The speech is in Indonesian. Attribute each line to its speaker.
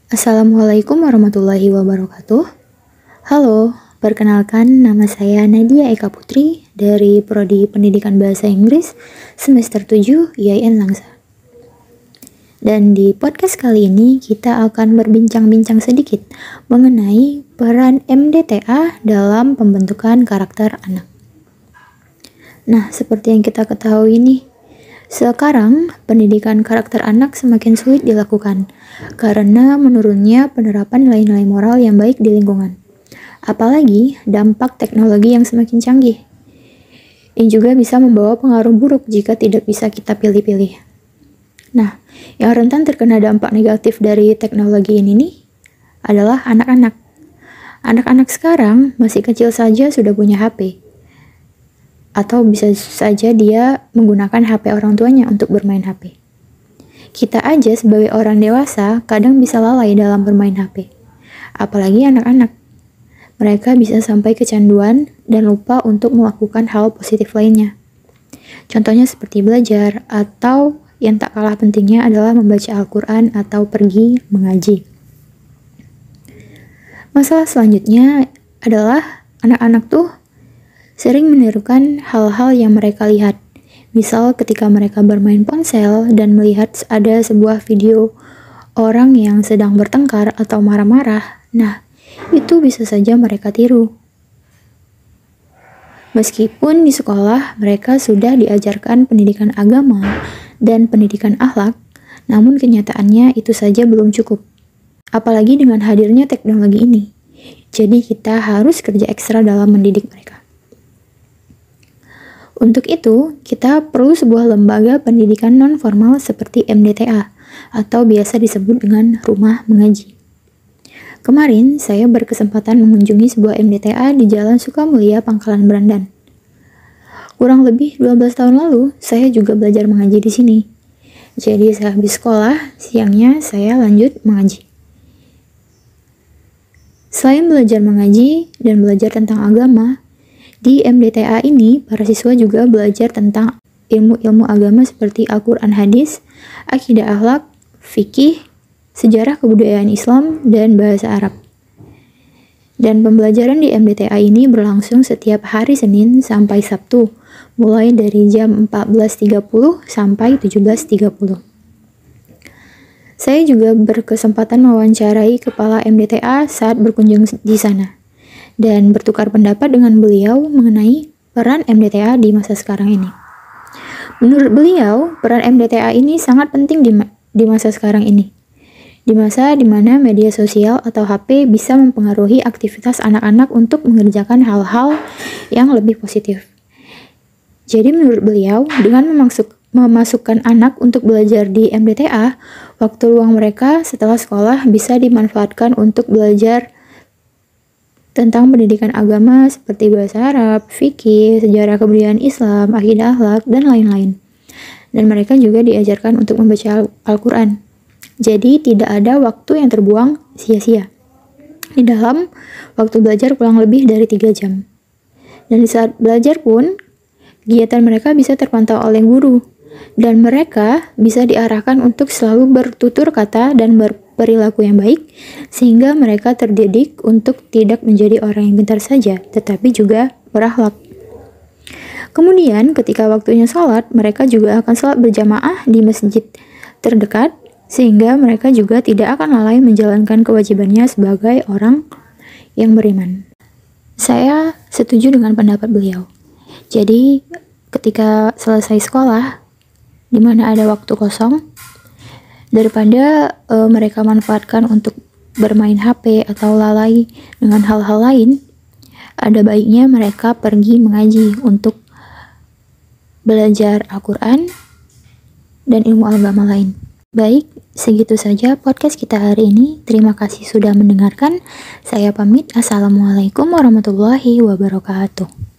Speaker 1: Assalamualaikum warahmatullahi wabarakatuh. Halo, perkenalkan nama saya Nadia Eka Putri dari Prodi Pendidikan Bahasa Inggris semester 7 IAIN Langsa. Dan di podcast kali ini kita akan berbincang-bincang sedikit mengenai peran MDTA dalam pembentukan karakter anak. Nah, seperti yang kita ketahui nih, sekarang pendidikan karakter anak semakin sulit dilakukan karena menurunnya penerapan nilai-nilai moral yang baik di lingkungan. Apalagi dampak teknologi yang semakin canggih. Ini juga bisa membawa pengaruh buruk jika tidak bisa kita pilih-pilih. Nah, yang rentan terkena dampak negatif dari teknologi ini nih adalah anak-anak. Anak-anak sekarang masih kecil saja sudah punya HP. Atau bisa saja dia menggunakan HP orang tuanya untuk bermain HP. Kita aja sebagai orang dewasa kadang bisa lalai dalam bermain HP. Apalagi anak-anak. Mereka bisa sampai kecanduan dan lupa untuk melakukan hal positif lainnya. Contohnya seperti belajar atau yang tak kalah pentingnya adalah membaca Al-Quran atau pergi mengaji. Masalah selanjutnya adalah anak-anak tuh sering menirukan hal-hal yang mereka lihat. Misal ketika mereka bermain ponsel dan melihat ada sebuah video orang yang sedang bertengkar atau marah-marah, nah itu bisa saja mereka tiru. Meskipun di sekolah mereka sudah diajarkan pendidikan agama dan pendidikan akhlak, namun kenyataannya itu saja belum cukup. Apalagi dengan hadirnya teknologi ini. Jadi kita harus kerja ekstra dalam mendidik mereka. Untuk itu, kita perlu sebuah lembaga pendidikan non-formal seperti MDTA, atau biasa disebut dengan rumah mengaji. Kemarin, saya berkesempatan mengunjungi sebuah MDTA di Jalan Sukamulia, Pangkalan Berandan. Kurang lebih 12 tahun lalu, saya juga belajar mengaji di sini. Jadi, sehabis sekolah, siangnya saya lanjut mengaji. Selain belajar mengaji dan belajar tentang agama, di MDTA ini, para siswa juga belajar tentang ilmu-ilmu agama seperti Al-Quran hadis, akidah akhlak, fikih, sejarah kebudayaan Islam, dan bahasa Arab. Dan pembelajaran di MDTA ini berlangsung setiap hari Senin sampai Sabtu, mulai dari jam 14.30 sampai 17.30. Saya juga berkesempatan mewawancarai kepala MDTA saat berkunjung di sana dan bertukar pendapat dengan beliau mengenai peran MDTA di masa sekarang ini. Menurut beliau, peran MDTA ini sangat penting di masa sekarang ini. Di masa di mana media sosial atau HP bisa mempengaruhi aktivitas anak-anak untuk mengerjakan hal-hal yang lebih positif. Jadi menurut beliau, dengan memasukkan anak untuk belajar di MDTA, waktu luang mereka setelah sekolah bisa dimanfaatkan untuk belajar tentang pendidikan agama seperti bahasa Arab, fikih, sejarah kebudayaan Islam, akidah akhlak, dan lain-lain. Dan mereka juga diajarkan untuk membaca Al-Quran. Jadi tidak ada waktu yang terbuang sia-sia. Di dalam waktu belajar kurang lebih dari 3 jam. Dan di saat belajar pun, kegiatan mereka bisa terpantau oleh guru. Dan mereka bisa diarahkan untuk selalu bertutur kata dan berperilaku yang baik, sehingga mereka terdidik untuk tidak menjadi orang yang pintar saja, tetapi juga berakhlak. Kemudian ketika waktunya sholat, mereka juga akan sholat berjamaah di masjid terdekat, sehingga mereka juga tidak akan lalai menjalankan kewajibannya sebagai orang yang beriman. Saya setuju dengan pendapat beliau. Jadi ketika selesai sekolah, di mana ada waktu kosong, daripada mereka manfaatkan untuk bermain HP atau lalai dengan hal-hal lain, ada baiknya mereka pergi mengaji untuk belajar Al-Quran dan ilmu agama lain. Baik, segitu saja podcast kita hari ini. Terima kasih sudah mendengarkan. Saya pamit. Assalamualaikum warahmatullahi wabarakatuh.